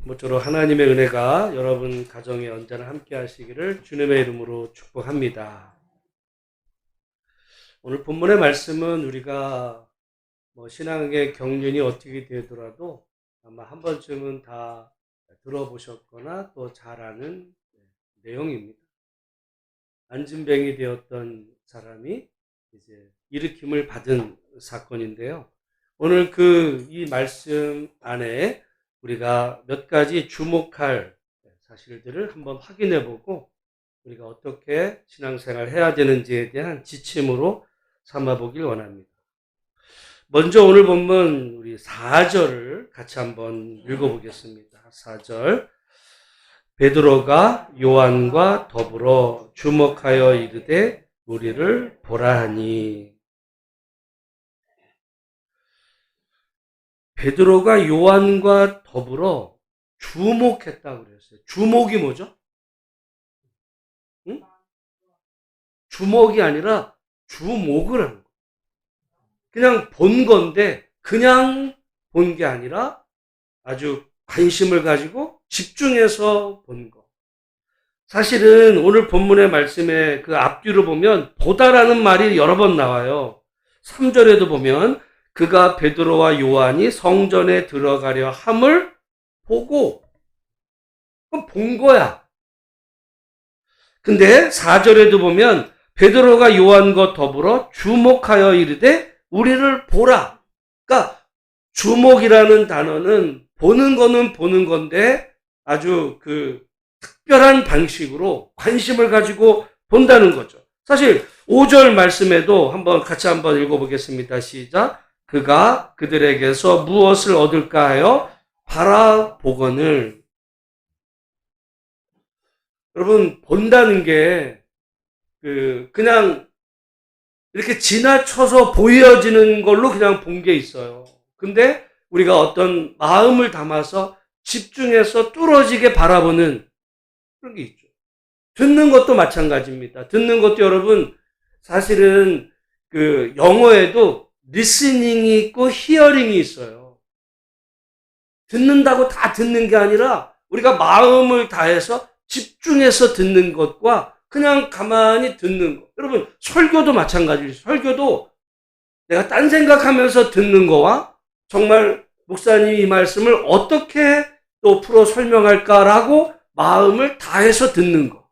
모쪼록 하나님의 은혜가 여러분 가정에 언제나 함께 하시기를 주님의 이름으로 축복합니다. 오늘 본문의 말씀은 우리가 신앙의 경륜이 어떻게 되더라도 아마 한 번쯤은 다 들어보셨거나 또 잘 아는 내용입니다. 안진뱅이 되었던 사람이 이제 일으킴을 받은 사건인데요. 오늘 이 말씀 안에 우리가 몇 가지 주목할 사실들을 한번 확인해 보고 우리가 어떻게 신앙생활을 해야 되는지에 대한 지침으로 삼아 보길 원합니다. 먼저 오늘 본문 우리 4절을 같이 한번 읽어보겠습니다. 4절. 베드로가 요한과 더불어 주목하여 이르되 우리를 보라 하니. 베드로가 요한과 더불어 주목했다고 그랬어요. 주목이 뭐죠? 응? 주목이 아니라 주목을 하는 거예요. 그냥 본 건데 그냥 본 게 아니라 아주 관심을 가지고 집중해서 본 거. 사실은 오늘 본문의 말씀에 그 앞뒤로 보면 보다라는 말이 여러 번 나와요. 3절에도 보면 그가 베드로와 요한이 성전에 들어가려 함을 보고, 그럼 본 거야. 근데 4절에도 보면 베드로가 요한과 더불어 주목하여 이르되 우리를 보라. 그러니까 주목이라는 단어는 보는 거는 보는 건데 아주 특별한 방식으로 관심을 가지고 본다는 거죠. 사실 5절 말씀에도 같이 한번 읽어보겠습니다. 시작. 그가 그들에게서 무엇을 얻을까 하여 바라보거늘. 여러분, 본다는 게 그냥 이렇게 지나쳐서 보여지는 걸로 그냥 본 게 있어요. 근데 우리가 어떤 마음을 담아서 집중해서 뚫어지게 바라보는 그런 게 있죠. 듣는 것도 마찬가지입니다. 듣는 것도 여러분 사실은 영어에도 리스닝이 있고 히어링이 있어요. 듣는다고 다 듣는 게 아니라 우리가 마음을 다해서 집중해서 듣는 것과 그냥 가만히 듣는 것. 여러분 설교도 마찬가지예요. 설교도 내가 딴 생각하면서 듣는 거와 정말 목사님이 이 말씀을 어떻게 또 풀어 설명할까라고 마음을 다해서 듣는 거.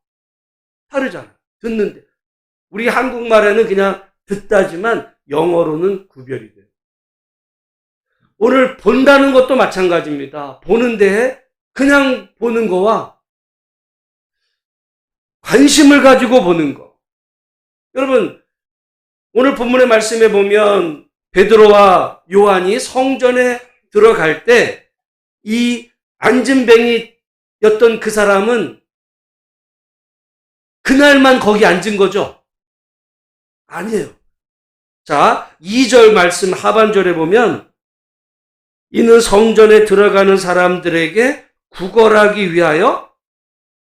다르잖아요. 듣는데. 우리 한국말에는 그냥 듣다지만 영어로는 구별이 돼요. 오늘 본다는 것도 마찬가지입니다. 보는데 그냥 보는 거와 관심을 가지고 보는 거. 여러분 오늘 본문의 말씀에 보면 베드로와 요한이 성전에 들어갈 때 이 안진뱅이였던 그 사람은 그날만 거기 앉은 거죠? 아니에요. 자, 2절 말씀 하반절에 보면 이는 성전에 들어가는 사람들에게 구걸하기 위하여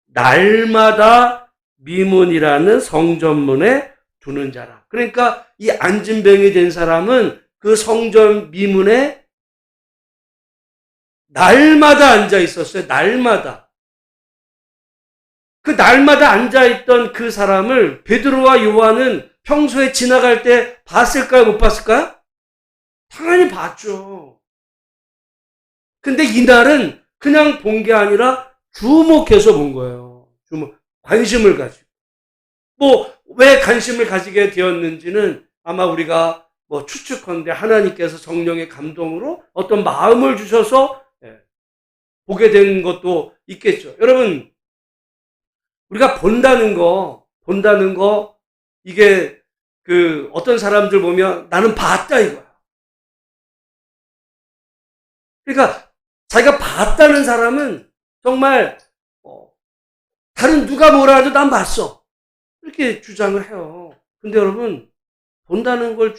날마다 미문이라는 성전문에 두는 자라. 그러니까 이 안진뱅이 된 사람은 그 성전 미문에 날마다 앉아 있었어요. 날마다. 그 날마다 앉아있던 그 사람을 베드로와 요한은 평소에 지나갈 때 봤을까요? 못 봤을까요? 당연히 봤죠. 근데 이날은 그냥 본 게 아니라 주목해서 본 거예요. 관심을 가지고. 왜 관심을 가지게 되었는지는 아마 우리가 추측컨대 하나님께서 성령의 감동으로 어떤 마음을 주셔서 보게 된 것도 있겠죠. 여러분, 우리가 본다는 거, 이게 어떤 사람들 보면 나는 봤다 이거야. 그러니까 자기가 봤다는 사람은 정말 다른 누가 뭐라 해도 난 봤어. 이렇게 주장을 해요. 근데 여러분, 본다는 걸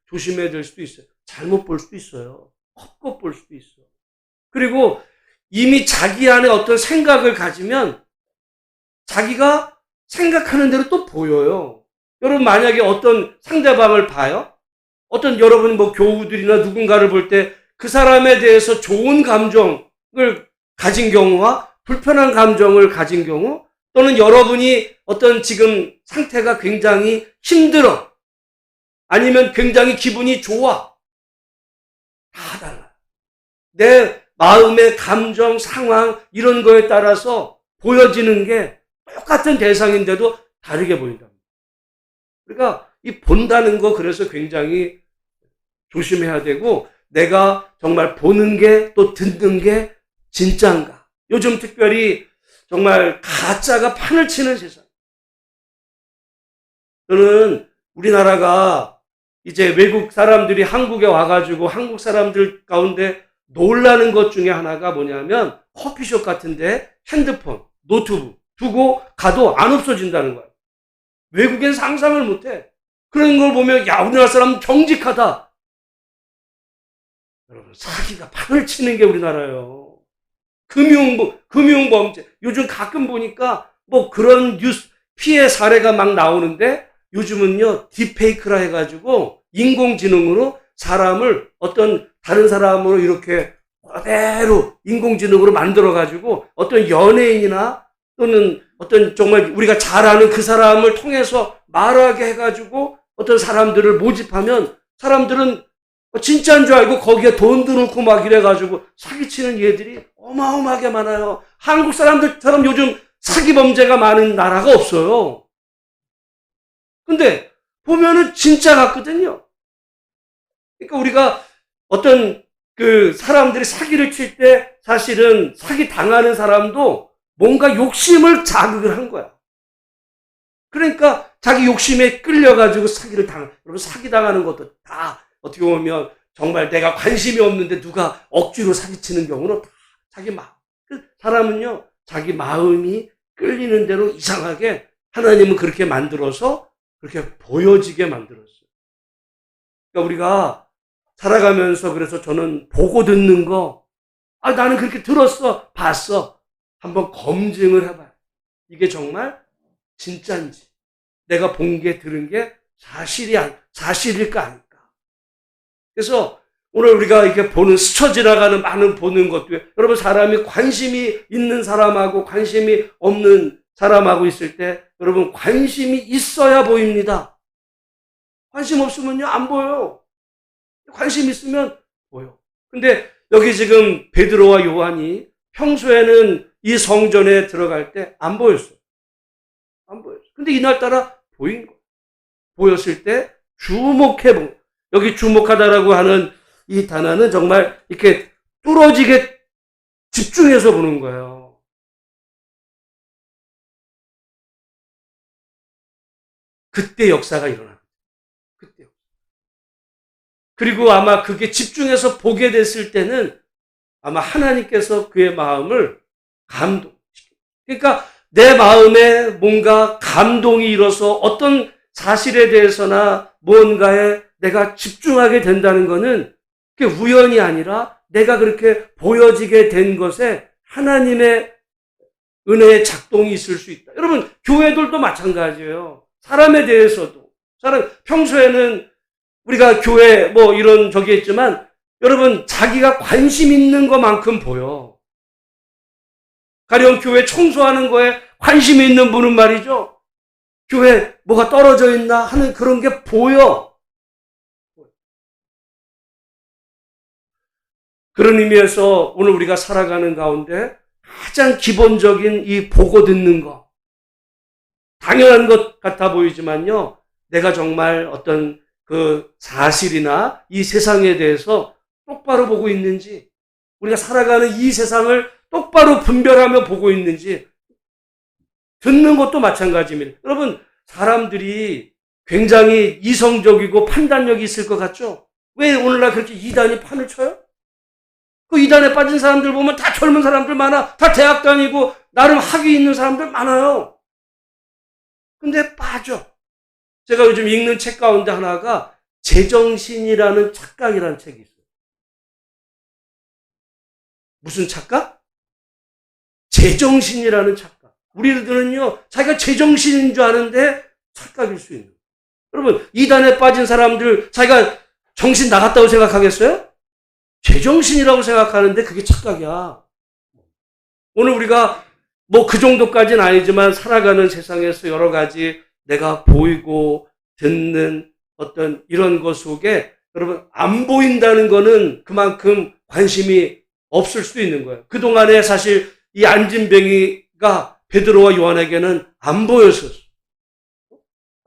조심해야 될 수도 있어요. 잘못 볼 수도 있어요. 헛것 볼 수도 있어요. 그리고 이미 자기 안에 어떤 생각을 가지면 자기가 생각하는 대로 또 보여요. 여러분 만약에 어떤 상대방을 봐요? 어떤 여러분 교우들이나 누군가를 볼 때 그 사람에 대해서 좋은 감정을 가진 경우와 불편한 감정을 가진 경우, 또는 여러분이 어떤 지금 상태가 굉장히 힘들어, 아니면 굉장히 기분이 좋아, 다 달라요. 내 마음의 감정, 상황 이런 거에 따라서 보여지는 게 똑같은 대상인데도 다르게 보인다. 그러니까 이 본다는 거 그래서 굉장히 조심해야 되고, 내가 정말 보는 게 또 듣는 게 진짜인가. 요즘 특별히 정말 가짜가 판을 치는 세상. 저는 우리나라가 이제 외국 사람들이 한국에 와가지고 한국 사람들 가운데 놀라는 것 중에 하나가 뭐냐면, 커피숍 같은데 핸드폰, 노트북 두고 가도 안 없어진다는 거예요. 외국엔 상상을 못해. 그런 걸 보면 야, 우리나라 사람 정직하다. 여러분, 사기가 판을 치는 게 우리나라예요. 금융범죄. 요즘 가끔 보니까 뭐 그런 뉴스 피해 사례가 막 나오는데, 요즘은요 딥페이크라 해가지고 인공지능으로 사람을 어떤 다른 사람으로 이렇게 그대로 인공지능으로 만들어가지고 어떤 연예인이나 또는 어떤 정말 우리가 잘 아는 그 사람을 통해서 말하게 해가지고 어떤 사람들을 모집하면, 사람들은 진짜인 줄 알고 거기에 돈도 넣고 막 이래가지고 사기치는 예들이 어마어마하게 많아요. 한국 사람들처럼 요즘 사기 범죄가 많은 나라가 없어요. 근데 보면은 진짜 같거든요. 그러니까 우리가 어떤 그 사람들이 사기를 칠 때 사실은 사기 당하는 사람도 뭔가 욕심을 자극을 한 거야. 그러니까 자기 욕심에 끌려가지고 사기를 여러분, 사기 당하는 것도 다 어떻게 보면 정말 내가 관심이 없는데 누가 억지로 사기치는 경우는 다 자기 마음. 사람은요, 자기 마음이 끌리는 대로 이상하게 하나님은 그렇게 만들어서 그렇게 보여지게 만들었어요. 그러니까 우리가 살아가면서, 그래서 저는 보고 듣는 거, 나는 그렇게 들었어, 봤어. 한번 검증을 해봐요. 이게 정말 진짜인지, 내가 본 게, 들은 게 사실일까 아닐까. 그래서 오늘 우리가 이렇게 보는, 스쳐 지나가는 많은 보는 것도, 여러분, 사람이 관심이 있는 사람하고 관심이 없는 사람하고 있을 때, 여러분, 관심이 있어야 보입니다. 관심 없으면요, 안 보여요. 관심 있으면 보여. 근데 여기 지금 베드로와 요한이 평소에는 이 성전에 들어갈 때 안 보였어요. 안 보였어요. 근데 이날따라 보인 거예요. 보였을 때 주목해본, 여기 주목하다라고 하는 이 단어는 정말 이렇게 뚫어지게 집중해서 보는 거예요. 그때 역사가 일어납니다. 그때. 그리고 아마 그게 집중해서 보게 됐을 때는 아마 하나님께서 그의 마음을 감동시켜요. 그러니까 내 마음에 뭔가 감동이 일어서 어떤 사실에 대해서나 무언가에 내가 집중하게 된다는 것은 그게 우연이 아니라 내가 그렇게 보여지게 된 것에 하나님의 은혜의 작동이 있을 수 있다. 여러분, 교회들도 마찬가지예요. 사람에 대해서도. 평소에는 우리가 교회 뭐 이런 저기 있지만, 여러분, 자기가 관심 있는 것만큼 보여. 가령 교회 청소하는 거에 관심이 있는 분은 말이죠, 교회 뭐가 떨어져 있나 하는 그런 게 보여. 그런 의미에서 오늘 우리가 살아가는 가운데 가장 기본적인 이 보고 듣는 거, 당연한 것 같아 보이지만요, 내가 정말 어떤 그 사실이나 이 세상에 대해서 똑바로 보고 있는지, 우리가 살아가는 이 세상을 똑바로 분별하며 보고 있는지, 듣는 것도 마찬가지입니다. 여러분, 사람들이 굉장히 이성적이고 판단력이 있을 것 같죠? 왜 오늘날 그렇게 이단이 판을 쳐요? 그 이단에 빠진 사람들 보면 다 젊은 사람들 많아. 다 대학 다니고 나름 학위 있는 사람들 많아요. 근데 빠져. 제가 요즘 읽는 책 가운데 하나가 제정신이라는 착각이라는 책이 있어요. 무슨 착각? 제정신이라는 착각. 우리들은요, 자기가 제정신인 줄 아는데 착각일 수 있는. 여러분, 이단에 빠진 사람들 자기가 정신 나갔다고 생각하겠어요? 제정신이라고 생각하는데 그게 착각이야. 오늘 우리가 뭐 그 정도까지는 아니지만 살아가는 세상에서 여러 가지 내가 보이고 듣는 어떤 이런 것 속에 여러분 안 보인다는 거는 그만큼 관심이 없을 수도 있는 거예요. 그동안에 사실 이 안진뱅이가 베드로와 요한에게는 안 보였었어.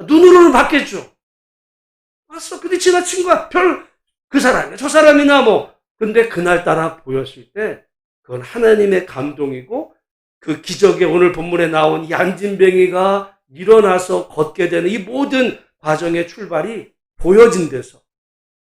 눈으로는 봤겠죠. 봤어. 근데 지나친 거야. 그 사람이야. 저 사람이나 뭐. 근데 그날따라 보였을 때 그건 하나님의 감동이고 그 기적에 오늘 본문에 나온 이 안진뱅이가 일어나서 걷게 되는 이 모든 과정의 출발이 보여진 데서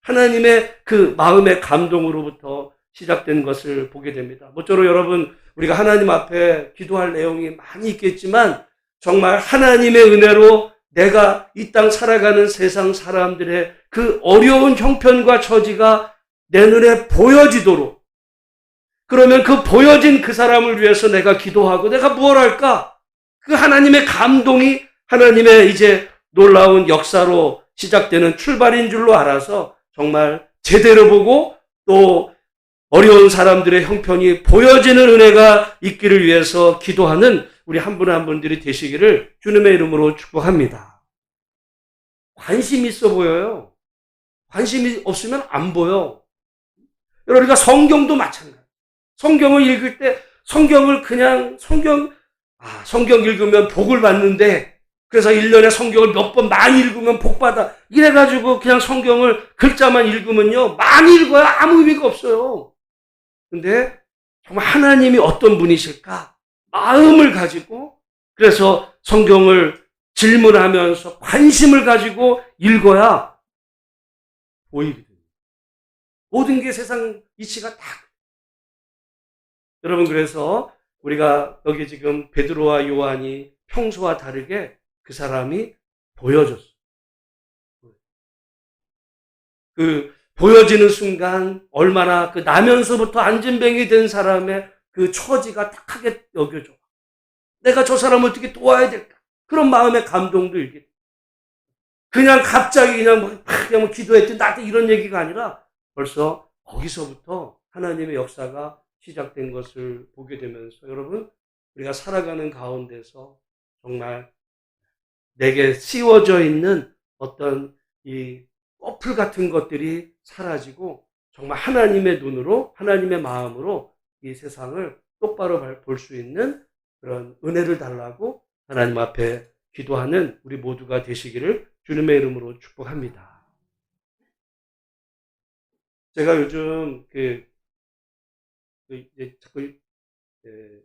하나님의 그 마음의 감동으로부터 시작된 것을 보게 됩니다. 모쪼록 여러분 우리가 하나님 앞에 기도할 내용이 많이 있겠지만 정말 하나님의 은혜로 내가 이 땅 살아가는 세상 사람들의 그 어려운 형편과 처지가 내 눈에 보여지도록 그러면 그 보여진 그 사람을 위해서 내가 기도하고 내가 뭘 할까? 그 하나님의 감동이 하나님의 이제 놀라운 역사로 시작되는 출발인 줄로 알아서 정말 제대로 보고 또 어려운 사람들의 형편이 보여지는 은혜가 있기를 위해서 기도하는 우리 한 분 한 분들이 되시기를 주님의 이름으로 축복합니다. 관심이 있어 보여요. 관심이 없으면 안 보여. 여러분, 우리가 성경도 마찬가지예요. 성경을 읽을 때 성경을 그냥 성경 읽으면 복을 받는데 그래서 1년에 성경을 몇 번 많이 읽으면 복 받아. 이래가지고 그냥 성경을 글자만 읽으면요. 많이 읽어야 아무 의미가 없어요. 근데 정말 하나님이 어떤 분이실까? 마음을 가지고 그래서 성경을 질문하면서 관심을 가지고 읽어야 보이거든요. 모든 게 세상 이치가 다. 여러분 그래서 우리가 여기 지금 베드로와 요한이 평소와 다르게 그 사람이 보여줬어. 그 보여지는 순간 얼마나 그 나면서부터 안진뱅이 된 사람의 그 처지가 탁하게 여겨져. 내가 저 사람을 어떻게 도와야 될까? 그런 마음의 감동도 일게. 그냥 갑자기 그냥 기도했더니 나한테 이런 얘기가 아니라 벌써 거기서부터 하나님의 역사가 시작된 것을 보게 되면서 여러분 우리가 살아가는 가운데서 정말 내게 씌워져 있는 어떤 이 꺼풀 같은 것들이 사라지고 정말 하나님의 눈으로 하나님의 마음으로 이 세상을 똑바로 볼 수 있는 그런 은혜를 달라고 하나님 앞에 기도하는 우리 모두가 되시기를 주님의 이름으로 축복합니다. 제가 요즘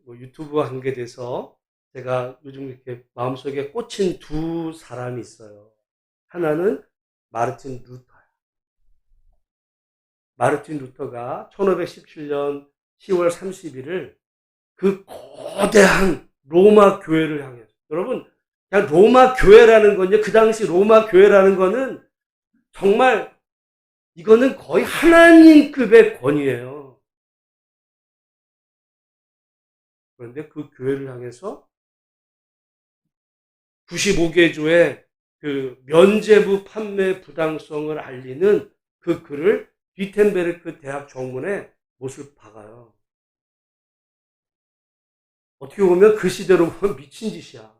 유튜브와 관계돼서 제가 요즘 이렇게 마음속에 꽂힌 두 사람이 있어요. 하나는 마르틴 루터야. 마르틴 루터가 1517년 10월 30일을 그 거대한 로마 교회를 향해서 여러분 그냥 로마 교회라는 건요. 그 당시 로마 교회라는 거는 정말 이거는 거의 하나님급의 권위예요. 그런데 그 교회를 향해서 95개조의 그 면죄부 판매 부당성을 알리는 그 글을 비텐베르크 대학 정문에 못을 박아요. 어떻게 보면 그 시대로 보면 미친 짓이야.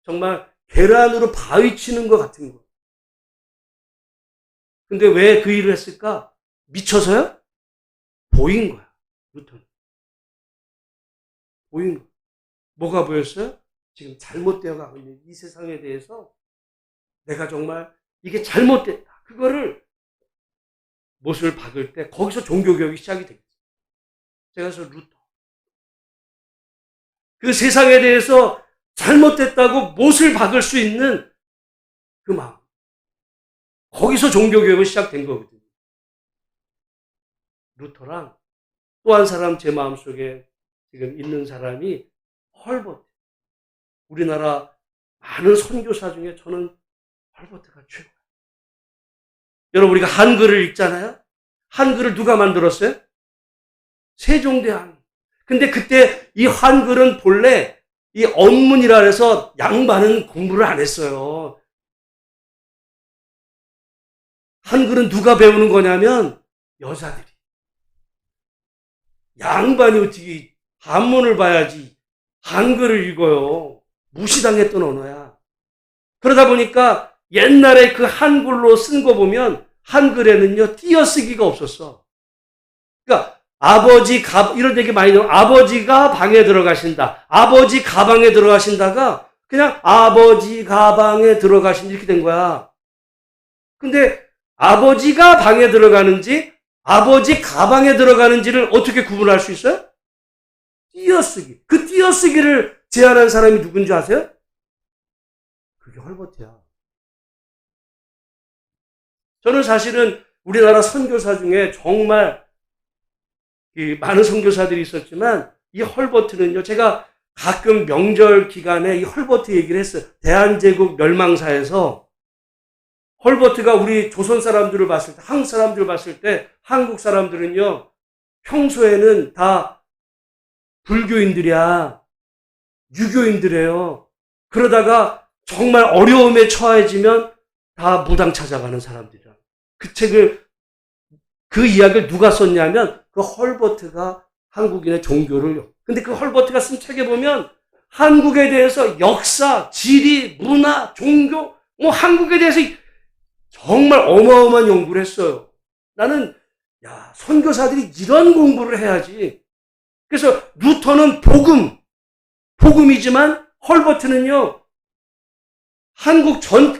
정말 계란으로 바위 치는 것 같은 거. 근데 왜 그 일을 했을까? 미쳐서요? 보인 거야. 루터는. 보인 거. 뭐가 보였어요? 지금 잘못되어 가고 있는 이 세상에 대해서 내가 정말 이게 잘못됐다. 그거를 못을 박을 때 거기서 종교개혁이 시작이 되겠어요. 제가 그래서 루터. 그 세상에 대해서 잘못됐다고 못을 박을 수 있는 그 마음. 거기서 종교개혁이 시작된 거거든요. 루터랑 또 한 사람 제 마음속에 지금 있는 사람이 헐버트. 우리나라 많은 선교사 중에 저는 헐버트가 최고예요. 여러분 우리가 한글을 읽잖아요. 한글을 누가 만들었어요? 세종대왕. 근데 그때 이 한글은 본래 이 언문이라 해서 양반은 공부를 안 했어요. 한글은 누가 배우는 거냐면 여자들이. 양반이 어떻게 한문을 봐야지 한글을 읽어요. 무시당했던 언어야. 그러다 보니까 옛날에 그 한글로 쓴 거 보면 한글에는요 띄어쓰기가 없었어. 그러니까 아버지 이런 얘기 많이 들어. 아버지가 방에 들어가신다. 아버지 가방에 들어가신다가 그냥 아버지 가방에 들어가신다 이렇게 된 거야. 근데 아버지가 방에 들어가는지 아버지 가방에 들어가는지를 어떻게 구분할 수 있어요? 띄어쓰기. 그 띄어쓰기를 제안한 사람이 누군지 아세요? 그게 헐버트야. 저는 사실은 우리나라 선교사 중에 정말 많은 선교사들이 있었지만 이 헐버트는요, 제가 가끔 명절 기간에 이 헐버트 얘기를 했어요. 대한제국 멸망사에서 헐버트가 우리 조선 사람들을 봤을 때, 한국 사람들을 봤을 때 한국 사람들은요, 평소에는 다 불교인들이야. 유교인들이에요. 그러다가 정말 어려움에 처해지면 다 무당 찾아가는 사람들이야. 그 책을, 그 이야기를 누가 썼냐면 그 헐버트가 한국인의 종교를, 근데 그 헐버트가 쓴 책에 보면 한국에 대해서 역사, 지리, 문화, 종교, 뭐 한국에 대해서 정말 어마어마한 연구를 했어요. 나는 야, 선교사들이 이런 공부를 해야지. 그래서 루터는 복음이지만 헐버트는요,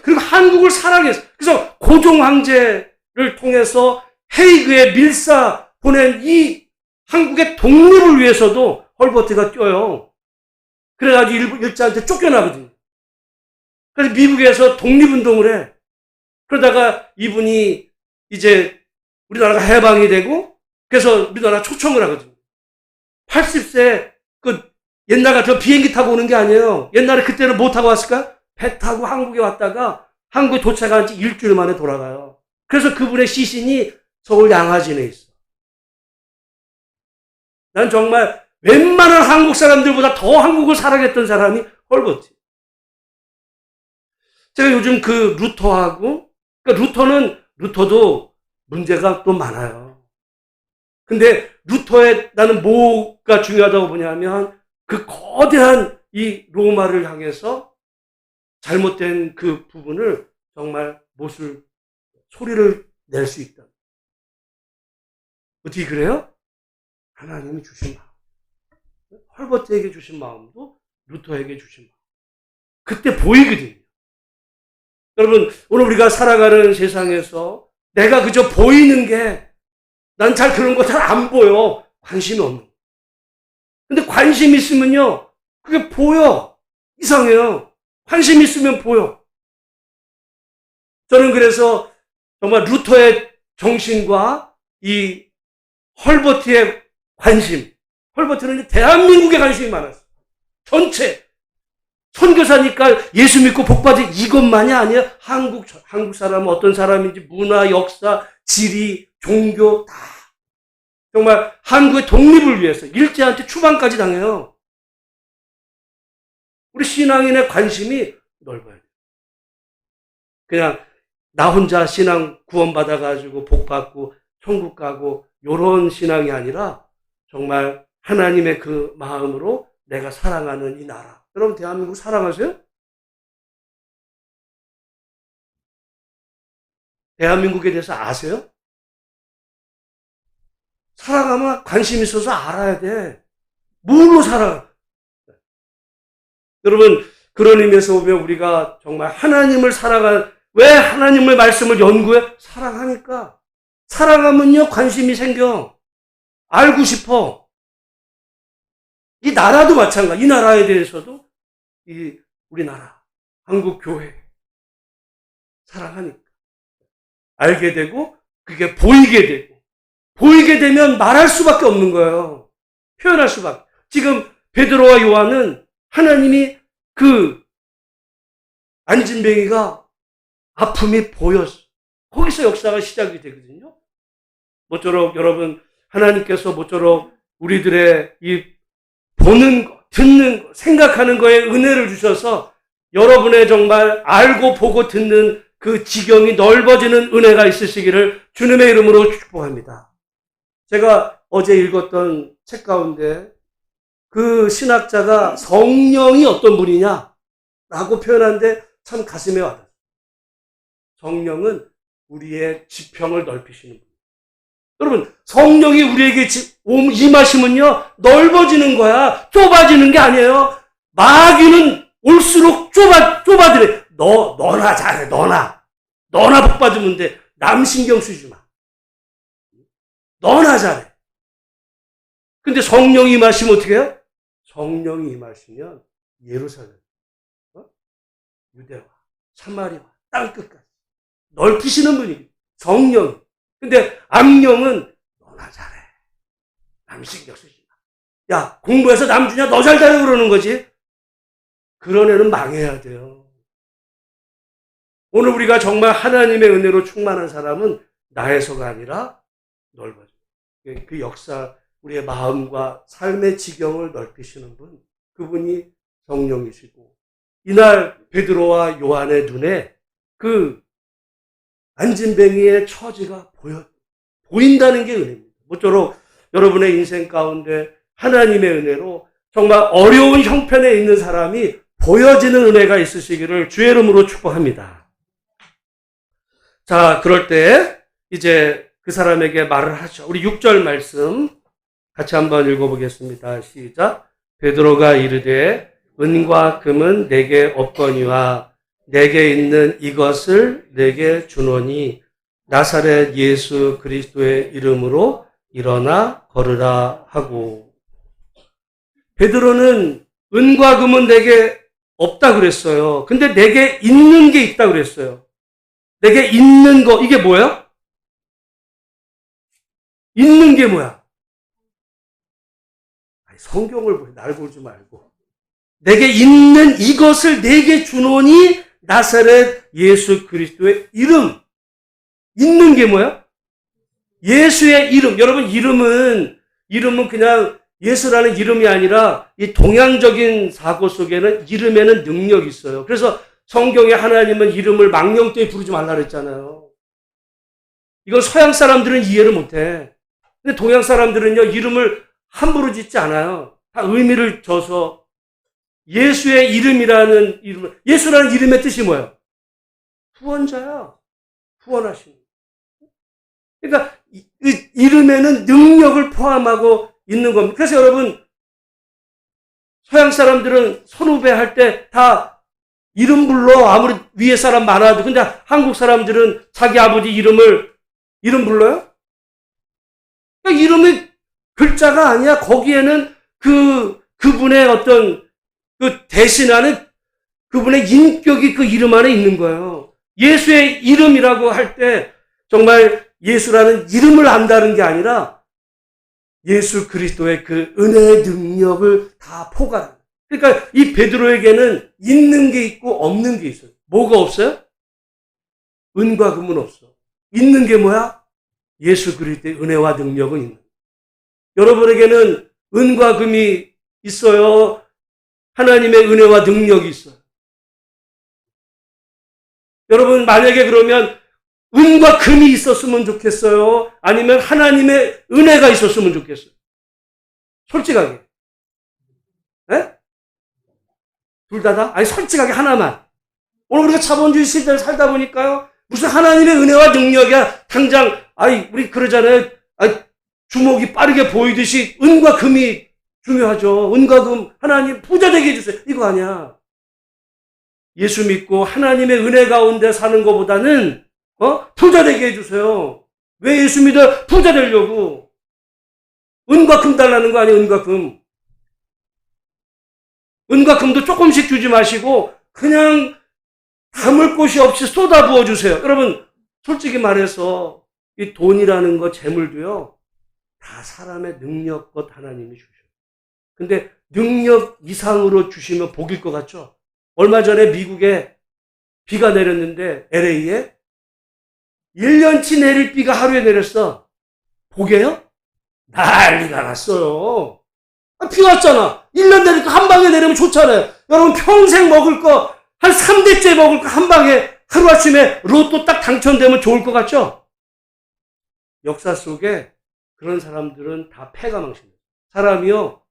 그리고 한국을 사랑했어. 그래서 고종 황제를 통해서 헤이그에 밀사 보낸 이 한국의 독립을 위해서도 헐버트가 뛰어요. 그래가지고 일제한테 쫓겨나거든요. 그래서 미국에서 독립운동을 해. 그러다가 이분이 이제 우리나라가 해방이 되고, 그래서 우리나라 초청을 하거든요. 80세, 옛날 같은 비행기 타고 오는 게 아니에요. 옛날에 그때는 뭐 타고 왔을까? 배 타고 한국에 왔다가 한국에 도착한 지 일주일 만에 돌아가요. 그래서 그분의 시신이 서울 양화진에 있어. 난 정말 웬만한 한국 사람들보다 더 한국을 사랑했던 사람이 헐버트. 제가 요즘 그 루터하고, 그러니까 루터도 문제가 또 많아요. 근데 루터의 나는 뭐가 중요하다고 보냐면 그 거대한 이 로마를 향해서 잘못된 그 부분을 정말 소리를 낼 수 있다. 어떻게 그래요? 하나님이 주신 마음. 헐버트에게 주신 마음도 루터에게 주신 마음. 그때 보이거든요. 여러분, 오늘 우리가 살아가는 세상에서 내가 그저 보이는 게 난 그런 거 잘 안 보여. 관심이 없는 거. 근데 관심 있으면요, 그게 보여. 이상해요. 관심 있으면 보여. 저는 그래서 정말 루터의 정신과 이 헐버트의 관심. 헐버트는 대한민국에 관심이 많았어요. 전체. 선교사니까 예수 믿고 복받은 이것만이 아니에요. 한국 사람은 어떤 사람인지 문화, 역사, 지리, 종교 다. 정말 한국의 독립을 위해서 일제한테 추방까지 당해요. 우리 신앙인의 관심이 넓어야 돼요. 그냥 나 혼자 신앙 구원받아가지고 복받고 천국 가고 요런 신앙이 아니라 정말 하나님의 그 마음으로 내가 사랑하는 이 나라. 여러분 대한민국 사랑하세요? 대한민국에 대해서 아세요? 사랑하면 관심 있어서 알아야 돼. 뭘로 살아? 여러분 그런 의미에서 보면 우리가 정말 하나님을 왜 하나님의 말씀을 연구해? 사랑하니까. 사랑하면요 관심이 생겨. 알고 싶어. 이 나라도 마찬가지. 이 나라에 대해서도 우리나라 한국 교회 사랑하니까 알게 되고 그게 보이게 되면 말할 수밖에 없는 거예요. 표현할 수밖에. 지금 베드로와 요한은 하나님이 안진뱅이가 아픔이 보였어. 거기서 역사가 시작이 되거든요. 모쪼록 여러분 하나님께서 모쪼록 우리들의 이 보는 거, 듣는 거, 생각하는 거에 은혜를 주셔서 여러분의 정말 알고 보고 듣는 그 지경이 넓어지는 은혜가 있으시기를 주님의 이름으로 축복합니다. 제가 어제 읽었던 책 가운데 그 신학자가 성령이 어떤 분이냐라고 표현하는데 참 가슴에 와닿아요. 성령은 우리의 지평을 넓히시는 분. 여러분, 성령이 우리에게 임하시면요, 넓어지는 거야. 좁아지는 게 아니에요. 마귀는 올수록 좁아지래. 너나 잘해, 너나 복 받으면 돼. 남 신경 쓰지 마. 너나 잘해. 근데 성령이 임하시면 어떻게 해요? 성령이 임하시면 예루살렘, 유대와 사마리아, 땅끝까지 넓히시는 분이 성령. 근데 악령은 너나 잘해. 남 신경 쓰지 마. 야, 공부해서 남 주냐? 너 잘 잘해 그러는 거지. 그런 애는 망해야 돼요. 오늘 우리가 정말 하나님의 은혜로 충만한 사람은 나에서가 아니라 넓어져. 그 역사, 우리의 마음과 삶의 지경을 넓히시는 분, 그분이 성령이시고, 이날 베드로와 요한의 눈에 그 안진뱅이의 처지가 보인다는 게 은혜입니다. 모쪼록 여러분의 인생 가운데 하나님의 은혜로 정말 어려운 형편에 있는 사람이 보여지는 은혜가 있으시기를 주의 이름으로 축복합니다. 자, 그럴 때 이제 그 사람에게 말을 하죠. 우리 6절 말씀 같이 한번 읽어보겠습니다. 시작. 베드로가 이르되 은과 금은 내게 없거니와 내게 있는 이것을 내게 주노니 나사렛 예수 그리스도의 이름으로 일어나 걸으라 하고. 베드로는 은과 금은 내게 없다 그랬어요. 근데 내게 있는 게 있다 그랬어요. 내게 있는 거, 이게 뭐예요? 있는 게 뭐야? 성경을 보지, 날 보지 말고. 내게 있는 이것을 내게 주노니 나사렛 예수 그리스도의 이름. 있는 게 뭐야? 예수의 이름. 여러분, 이름은 그냥 예수라는 이름이 아니라 이 동양적인 사고 속에는 이름에는 능력이 있어요. 그래서 성경에 하나님은 이름을 망령되이 부르지 말라 그랬잖아요. 이건 서양 사람들은 이해를 못해. 근데 동양 사람들은요, 이름을 함부로 짓지 않아요. 다 의미를 줘서 예수의 이름이라는 이름을, 예수라는 이름의 뜻이 뭐예요? 구원자야. 구원하시는. 그러니까 이름에는 능력을 포함하고 있는 겁니다. 그래서 여러분, 서양 사람들은 선후배할 때 다 이름 불러. 아무리 위에 사람 많아도. 근데 한국 사람들은 자기 아버지 이름 불러요? 그러니까 이름이 글자가 아니야. 거기에는 그분의 어떤 그 대신하는 그분의 인격이 그 이름 안에 있는 거예요. 예수의 이름이라고 할 때 정말 예수라는 이름을 안다는 게 아니라 예수 그리스도의 그 은혜의 능력을 다 포괄. 그러니까 이 베드로에게는 있는 게 있고 없는 게 있어요. 뭐가 없어요? 은과 금은 없어. 있는 게 뭐야? 예수 그리스도의 은혜와 능력은 있는. 여러분에게는 은과 금이 있어요. 하나님의 은혜와 능력이 있어요. 여러분, 만약에 그러면 은과 금이 있었으면 좋겠어요? 아니면 하나님의 은혜가 있었으면 좋겠어요? 솔직하게. 네? 둘 다다? 아니, 솔직하게 하나만. 오늘 우리가 자본주의 시대를 살다 보니까요, 무슨 하나님의 은혜와 능력이야. 당장, 우리 그러잖아요. 주먹이 빠르게 보이듯이 은과 금이 중요하죠. 은과 금, 하나님 부자 되게 해주세요. 이거 아니야. 예수 믿고 하나님의 은혜 가운데 사는 것보다는, 부자 되게 해주세요. 왜 예수 믿어? 부자 되려고. 은과 금 달라는 거 아니에요, 은과 금. 은과 금도 조금씩 주지 마시고, 그냥 담을 곳이 없이 쏟아 부어주세요. 여러분, 솔직히 말해서, 이 돈이라는 거, 재물도요, 다 사람의 능력껏 하나님이 주셔요. 근데 능력 이상으로 주시면 복일 것 같죠? 얼마 전에 미국에 비가 내렸는데, LA에 1년치 내릴 비가 하루에 내렸어. 복이에요? 난리가 났어요. 비 왔잖아. 1년 내리니까 한 방에 내리면 좋잖아요. 여러분, 평생 먹을 거, 한 3대째 먹을 거 한 방에 하루아침에 로또 딱 당첨되면 좋을 것 같죠? 역사 속에 그런 사람들은 다 패가 망신해요. 사람이요,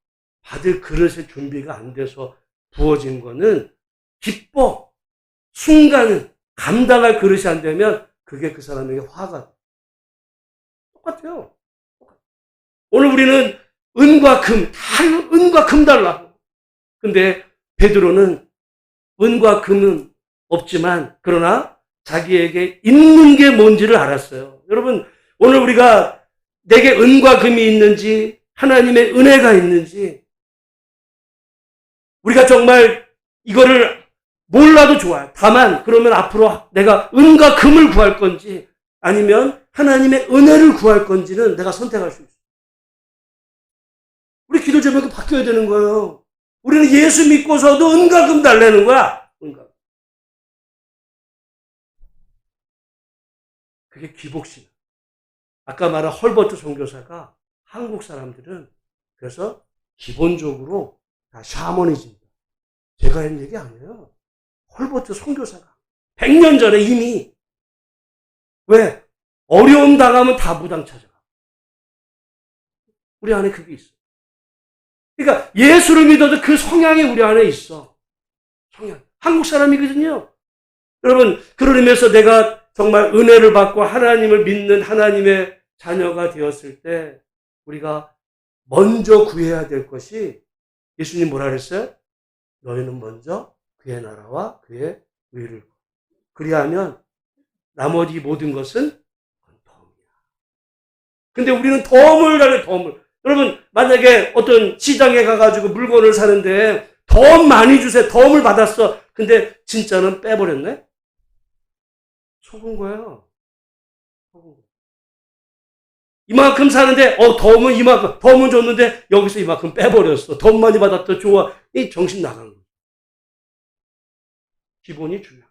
받을 그릇의 준비가 안 돼서 부어진 거는 기뻐. 순간은 감당할 그릇이 안 되면 그게 그 사람에게 화가 돼. 똑같아요. 오늘 우리는 은과 금 달라. 근데 베드로는 은과 금은 없지만 그러나 자기에게 있는 게 뭔지를 알았어요. 여러분, 오늘 우리가 내게 은과 금이 있는지 하나님의 은혜가 있는지 우리가 정말 이거를 몰라도 좋아요. 다만 그러면 앞으로 내가 은과 금을 구할 건지 아니면 하나님의 은혜를 구할 건지는 내가 선택할 수 있어요. 우리 기도 제목이 바뀌어야 되는 거예요. 우리는 예수 믿고서도 은과 금 달래는 거야. 은과. 그게 기복신. 아까 말한 헐버트 선교사가 한국 사람들은 그래서 기본적으로 다 샤머니즘이다. 제가 한 얘기 아니에요. 헐버트 선교사가 100년 전에 이미 왜? 어려움 당하면 다 무당 찾아가. 우리 안에 그게 있어. 그러니까 예수를 믿어도 그 성향이 우리 안에 있어. 성향. 한국 사람이거든요. 여러분, 그런 의미에서 내가 정말 은혜를 받고 하나님을 믿는 하나님의 자녀가 되었을 때 우리가 먼저 구해야 될 것이 예수님 뭐라 그랬어요? 너희는 먼저 그의 나라와 그의 의를 그리하면 나머지 모든 것은 덤이야. 근데 우리는 덤을 달래, 덤을. 여러분, 만약에 어떤 시장에 가가지고 물건을 사는데 덤 많이 주세요. 덤을 받았어. 근데 진짜는 빼버렸네? 속은 거예요. 속은 거예요. 이만큼 사는데, 덤은 이만큼, 덤은 줬는데 여기서 이만큼 빼버렸어. 덤 많이 받았다. 좋아. 이 정신 나간 거예요. 기본이 중요해요.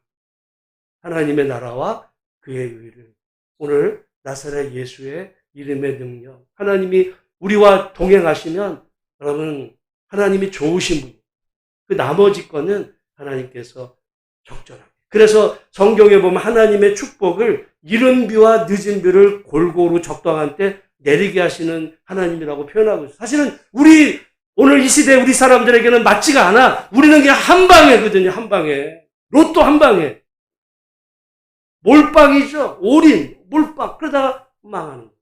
하나님의 나라와 그의 의를. 오늘 나사렛 예수의 이름의 능력. 하나님이 우리와 동행하시면 여러분 하나님이 좋으신 분. 그 나머지 거는 하나님께서 적절하게. 그래서 성경에 보면 하나님의 축복을 이른 비와 늦은 비를 골고루 적당한 때 내리게 하시는 하나님이라고 표현하고 있어요. 사실은 우리 오늘 이 시대 우리 사람들에게는 맞지가 않아. 우리는 그냥 한 방에거든요. 한 방에. 로또 한 방에. 몰빵이죠. 올인, 몰빵. 그러다가 망하는 거예요.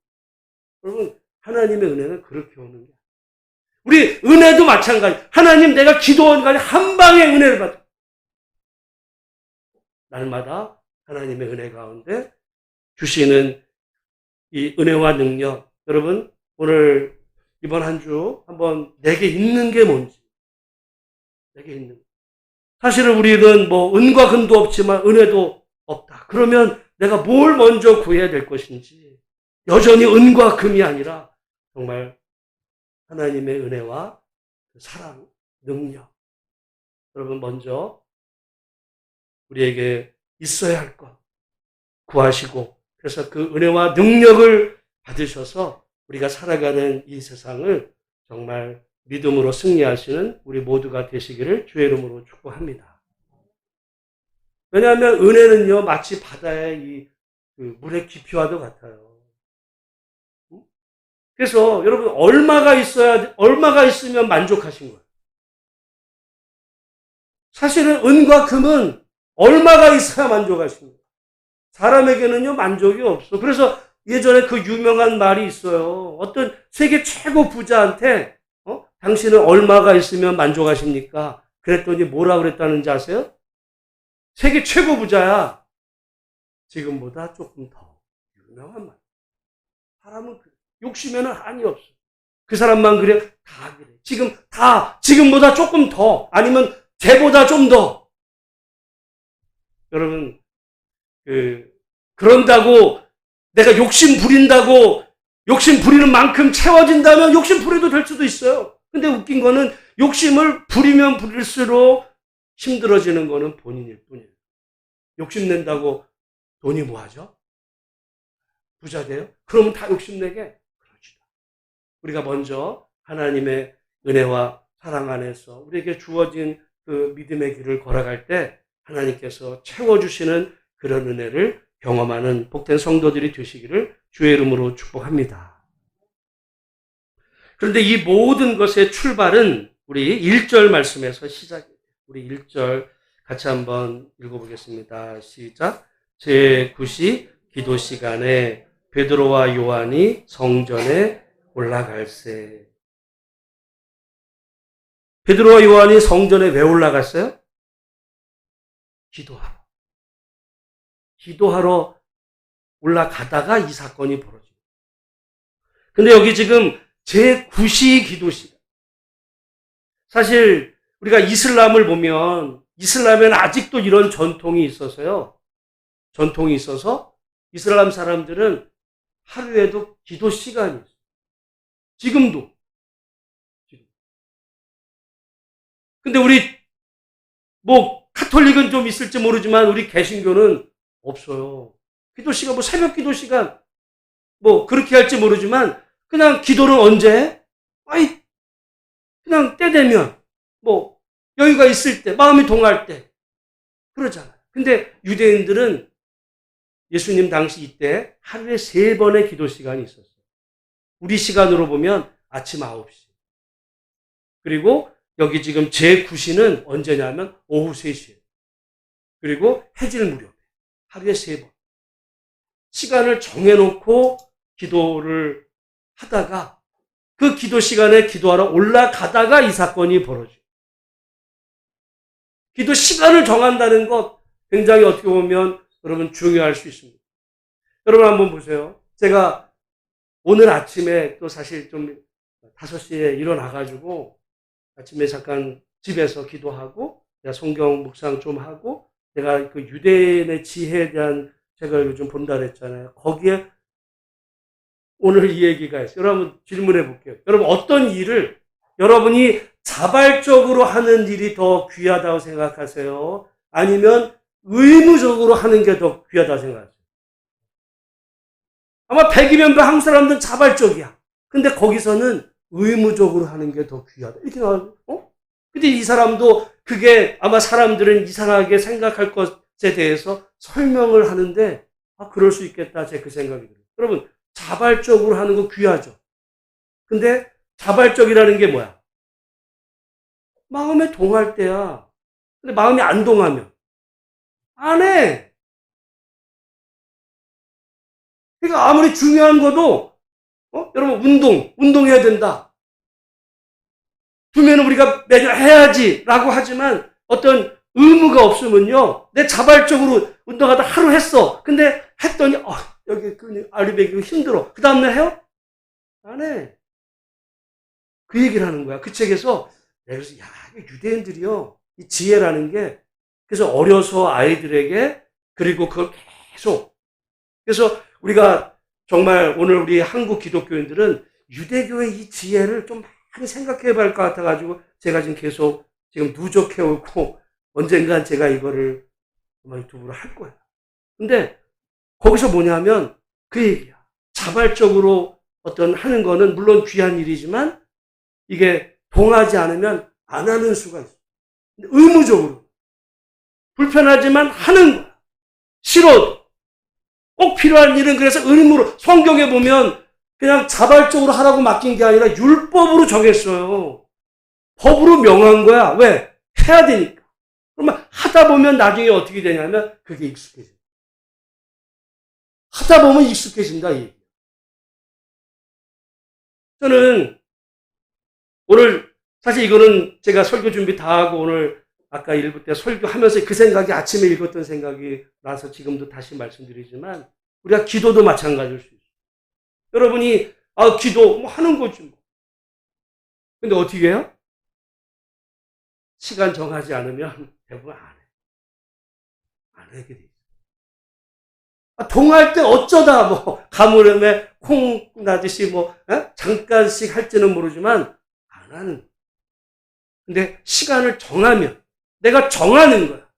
여러분, 하나님의 은혜는 그렇게 오는 거예요. 우리 은혜도 마찬가지. 하나님 내가 기도한 간에 한 방에 은혜를 받아. 날마다 하나님의 은혜 가운데 주시는 이 은혜와 능력. 여러분, 오늘 이번 한 주 한번 내게 있는 게 뭔지. 내게 있는 거. 사실은 우리는 뭐 은과 금도 없지만 은혜도 없다. 그러면 내가 뭘 먼저 구해야 될 것인지. 여전히 은과 금이 아니라 정말 하나님의 은혜와 사랑, 능력. 여러분 먼저 우리에게 있어야 할 것 구하시고 그래서 그 은혜와 능력을 받으셔서 우리가 살아가는 이 세상을 정말 믿음으로 승리하시는 우리 모두가 되시기를 주의 이름으로 축복합니다. 왜냐하면 은혜는요 마치 바다의 그 물의 깊이와도 같아요. 그래서 여러분 얼마가 있으면 만족하신 거예요. 사실은 은과 금은 얼마가 있어야 만족하신 거예요. 사람에게는요 만족이 없어. 그래서 예전에 그 유명한 말이 있어요. 어떤 세계 최고 부자한테 당신은 얼마가 있으면 만족하십니까? 그랬더니 뭐라 그랬다는지 아세요? 세계 최고 부자야. 지금보다 조금 더 유명한 말. 사람은 그래. 욕심에는 한이 없어. 그 사람만 그래? 다 그래. 지금보다 조금 더, 아니면 쟤보다 좀 더. 여러분, 그런다고 내가 욕심 부린다고 욕심 부리는 만큼 채워진다면 욕심 부려도 될 수도 있어요. 근데 웃긴 거는 욕심을 부리면 부릴수록 힘들어지는 거는 본인일 뿐이에요. 욕심낸다고 돈이 뭐하죠? 부자 돼요? 그러면 다 욕심내게? 그렇지도. 우리가 먼저 하나님의 은혜와 사랑 안에서 우리에게 주어진 그 믿음의 길을 걸어갈 때 하나님께서 채워주시는 그런 은혜를 경험하는 복된 성도들이 되시기를 주의 이름으로 축복합니다. 그런데 이 모든 것의 출발은 우리 1절 말씀에서 시작이에요. 우리 1절 같이 한번 읽어보겠습니다. 시작. 제9시 기도 시간에 베드로와 요한이 성전에 올라갈세. 베드로와 요한이 성전에 왜 올라갔어요? 기도하러. 기도하러 올라가다가 이 사건이 벌어집니다. 근데 여기 지금 제9시 기도 시간. 사실 우리가 이슬람을 보면 이슬람에는 아직도 이런 전통이 있어서요. 전통이 있어서 이슬람 사람들은 하루에도 기도 시간이 있어요. 지금도. 근데 우리 카톨릭은 좀 있을지 모르지만 우리 개신교는 없어요. 기도 시간, 새벽 기도 시간, 그렇게 할지 모르지만, 그냥 기도를 언제? 그냥 때 되면, 여유가 있을 때, 마음이 동할 때, 그러잖아요. 근데 유대인들은 예수님 당시 이때 하루에 3번의 기도 시간이 있었어요. 우리 시간으로 보면 아침 9시. 그리고 여기 지금 제9시는 언제냐면 오후 3시에. 그리고 해질 무렵에. 하루에 3번. 시간을 정해놓고 기도를 하다가 그 기도 시간에 기도하러 올라가다가 이 사건이 벌어져요. 기도 시간을 정한다는 것 굉장히 어떻게 보면 여러분 중요할 수 있습니다. 여러분 한번 보세요. 제가 오늘 아침에 또 사실 좀 5시에 일어나가지고 아침에 잠깐 집에서 기도하고 내가 성경 묵상 좀 하고 내가 그 유대인의 지혜에 대한 책을 요즘 본다 그랬잖아요. 거기에 오늘 이 얘기가 있어요. 여러분 질문해 볼게요. 여러분 어떤 일을 여러분이 자발적으로 하는 일이 더 귀하다고 생각하세요? 아니면 의무적으로 하는 게 더 귀하다고 생각하세요? 아마 100이면 한국 사람들은 자발적이야. 근데 거기서는 의무적으로 하는 게 더 귀하다. 이렇게 나와요. 근데 이 사람도 그게 아마 사람들은 이상하게 생각할 것에 대해서 설명을 하는데, 그럴 수 있겠다. 제 그 생각이 들어요. 여러분, 자발적으로 하는 거 귀하죠. 근데 자발적이라는 게 뭐야? 마음에 동할 때야. 근데 마음이 안 동하면 안 해. 그러니까 아무리 중요한 것도 여러분 운동해야 된다. 두면 우리가 매년 해야지라고 하지만 어떤 의무가 없으면요. 내 자발적으로 운동하다 하루 했어. 근데 했더니 여기 아리백이 힘들어. 그 다음날 해요? 안 해. 그 얘기를 하는 거야. 그 책에서 내가 그래서 유대인들이요. 이 지혜라는 게 그래서 어려서 아이들에게 그리고 그걸 계속 그래서 우리가 정말 오늘 우리 한국 기독교인들은 유대교의 이 지혜를 좀 많이 생각해 봐야 할 것 같아가지고 제가 지금 계속 지금 누적해오고 언젠간 제가 이거를 유튜브로 할 거예요. 근데 거기서 뭐냐면 그 얘기야. 자발적으로 어떤 하는 거는 물론 귀한 일이지만 이게 동하지 않으면 안 하는 수가 있어. 의무적으로. 불편하지만 하는 거야. 싫어도. 꼭 필요한 일은 그래서 의무로. 성경에 보면 그냥 자발적으로 하라고 맡긴 게 아니라 율법으로 정했어요. 법으로 명한 거야. 왜? 해야 되니까. 그러면 하다 보면 나중에 어떻게 되냐면 그게 익숙해져. 하다 보면 익숙해진다. 이 얘기. 저는 오늘 사실 이거는 제가 설교 준비 다 하고 오늘 아까 일부 때 설교하면서 그 생각이 아침에 읽었던 생각이 나서 지금도 다시 말씀드리지만 우리가 기도도 마찬가지일 수 있어요. 여러분이 기도 하는 거지 뭐. 근데 어떻게 해요? 시간 정하지 않으면 대부분 안 해. 안 하게 돼 있어. 동할 때 어쩌다 가물음에 콩 나듯이 잠깐씩 할지는 모르지만 안 하는. 근데 시간을 정하면 내가 정하는 거야.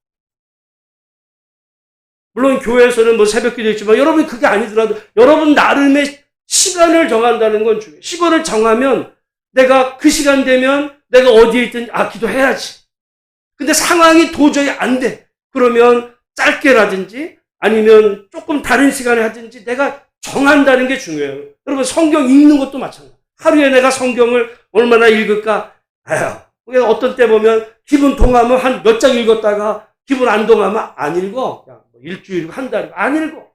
물론 교회에서는 새벽 기도 있지만 여러분이 그게 아니더라도 여러분 나름의 시간을 정한다는 건 중요해요. 시간을 정하면 내가 그 시간 되면 내가 어디에 있든 기도해야지. 근데 상황이 도저히 안 돼. 그러면 짧게라든지 아니면 조금 다른 시간에 하든지 내가 정한다는 게 중요해요. 여러분 성경 읽는 것도 마찬가지예요. 하루에 내가 성경을 얼마나 읽을까? 아휴, 어떤 때 보면 기분 동하면 한 몇 장 읽었다가 기분 안 동하면 안 읽어. 그냥 뭐 일주일, 한 달, 안 읽어.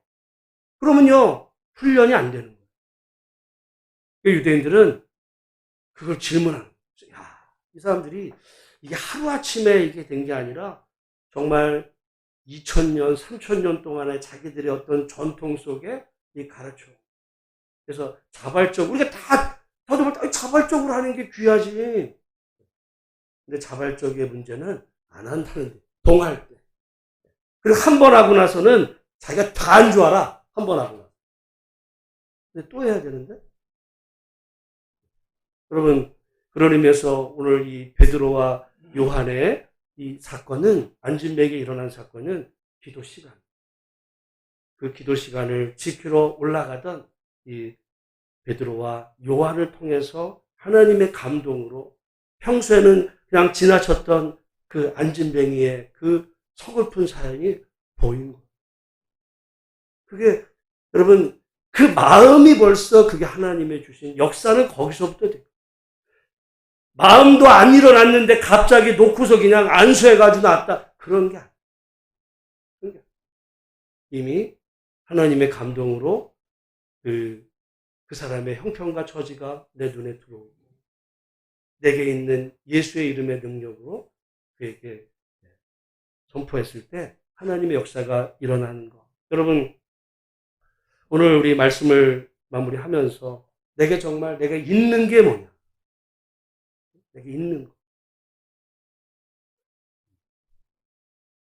그러면요, 훈련이 안 되는 거예요. 유대인들은 그걸 질문하는 거죠. 야, 이 사람들이 이게 하루아침에 이게 된 게 아니라 정말 2000년, 3000년 동안의 자기들의 어떤 전통 속에 이 가르쳐. 그래서 자발적으로, 우리가 저도 볼 때 자발적으로 하는 게 귀하지. 근데 자발적의 문제는 안 한다는 데, 동할 때. 그리고 한 번 하고 나서는 자기가 다 한 줄 알아. 한 번 하고 나서. 근데 또 해야 되는데? 여러분, 그런 의미에서 오늘 이 베드로와 요한의 이 사건은, 안진뱅에 일어난 사건은 기도 시간. 그 기도 시간을 지키러 올라가던 이 베드로와 요한을 통해서 하나님의 감동으로 평소에는 그냥 지나쳤던 그 안진뱅이의 그 서글픈 사연이 보인 거예요. 그게 여러분, 그 마음이 벌써 그게 하나님의 주신 역사는 거기서부터 돼요. 마음도 안 일어났는데 갑자기 놓고서 그냥 안수해가지고 났다. 그런 게 아니에요. 이미 하나님의 감동으로 그 사람의 형편과 처지가 내 눈에 들어오고, 내게 있는 예수의 이름의 능력으로 그에게 선포했을 때 하나님의 역사가 일어나는 것. 여러분, 오늘 우리 말씀을 마무리하면서 내게 정말 내가 있는 게 뭐냐? 내게 있는 거.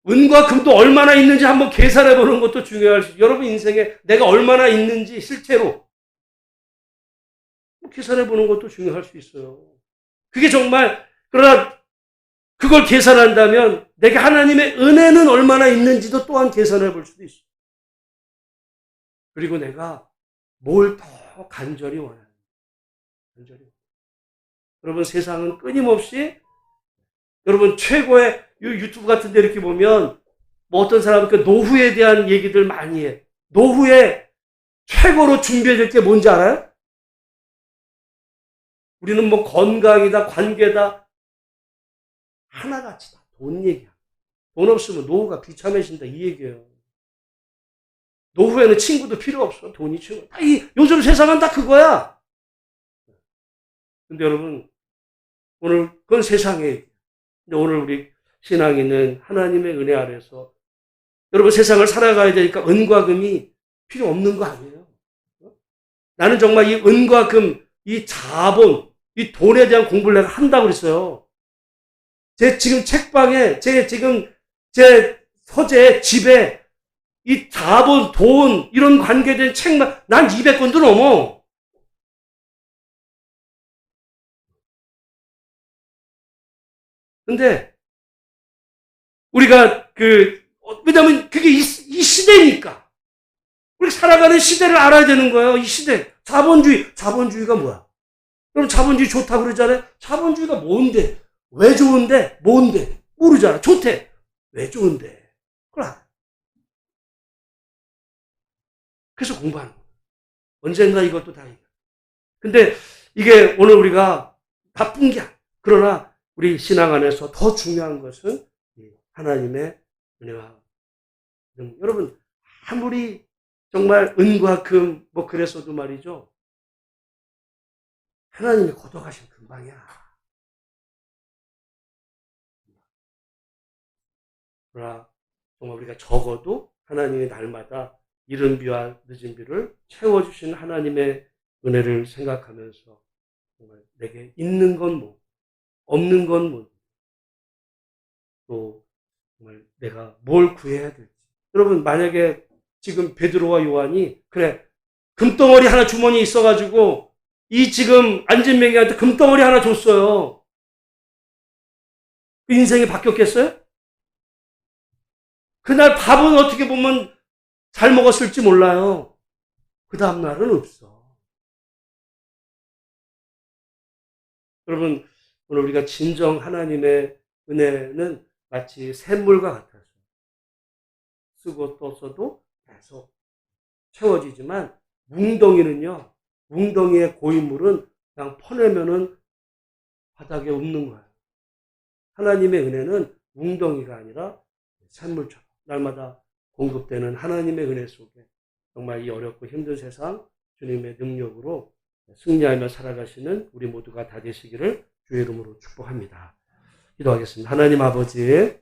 은과 금도 얼마나 있는지 한번 계산해 보는 것도 중요할 수 있어요. 여러분 인생에 내가 얼마나 있는지 실제로 계산해 보는 것도 중요할 수 있어요. 그게 정말, 그러나 그걸 계산한다면 내게 하나님의 은혜는 얼마나 있는지도 또한 계산해 볼 수도 있어요. 그리고 내가 뭘 더 간절히 원하는지. 여러분, 세상은 끊임없이, 여러분 최고의 유튜브 같은 데 이렇게 보면 뭐 어떤 사람은 그 노후에 대한 얘기들 많이 해. 노후에 최고로 준비해야 될 게 뭔지 알아요? 우리는 뭐 건강이다, 관계다, 하나같이 다 돈 얘기야. 돈 없으면 노후가 비참해진다, 이 얘기예요. 노후에는 친구도 필요 없어. 돈이 최고. 요즘 세상은 다 그거야. 근데 여러분, 오늘 그건 세상의 얘기. 근데 오늘 우리 신앙인은 하나님의 은혜 아래서, 여러분 세상을 살아가야 되니까 은과 금이 필요 없는 거 아니에요. 나는 정말 이 은과 금, 이 자본, 이 돈에 대한 공부를 내가 한다고 그랬어요. 제 지금 책방에, 제 서재, 집에 이 자본, 돈, 이런 관계된 책만, 난 200권도 넘어. 근데, 우리가 왜냐면 그게 이 시대니까. 우리 살아가는 시대를 알아야 되는 거예요, 이 시대. 자본주의가 뭐야? 그럼 자본주의 좋다고 그러잖아요? 자본주의가 뭔데? 왜 좋은데? 뭔데? 모르잖아. 좋대. 왜 좋은데? 그걸 알아. 그래서 공부하는 거야. 언젠가 이것도 다 이겨. 근데 이게 오늘 우리가 나쁜 게 아니야. 그러나 우리 신앙 안에서 더 중요한 것은 하나님의 은혜와 여러분, 아무리 정말 은과 금 뭐 그랬어도 말이죠. 하나님이 걷어가신 금방이야. 그러나 정말 우리가 적어도 하나님이 날마다 이른 비와 늦은 비를 채워주신 하나님의 은혜를 생각하면서 정말 내게 있는 건 뭐, 없는 건 뭐, 또 정말 내가 뭘 구해야 될지. 여러분, 만약에 지금 베드로와 요한이 그래 금덩어리 하나 주머니에 있어가지고 이 지금 안진뱅이한테 금덩어리 하나 줬어요. 그 인생이 바뀌었겠어요? 그날 밥은 어떻게 보면 잘 먹었을지 몰라요. 그 다음날은 없어. 여러분, 오늘 우리가 진정 하나님의 은혜는 마치 샘물과 같아서 쓰고 또 써도 계속 채워지지만 뭉덩이의 고인물은 그냥 퍼내면은 바닥에 없는 거예요. 하나님의 은혜는 웅덩이가 아니라 샘물처럼 날마다 공급되는 하나님의 은혜 속에 정말 이 어렵고 힘든 세상 주님의 능력으로 승리하며 살아가시는 우리 모두가 다 되시기를 주의 이름으로 축복합니다. 기도하겠습니다. 하나님 아버지,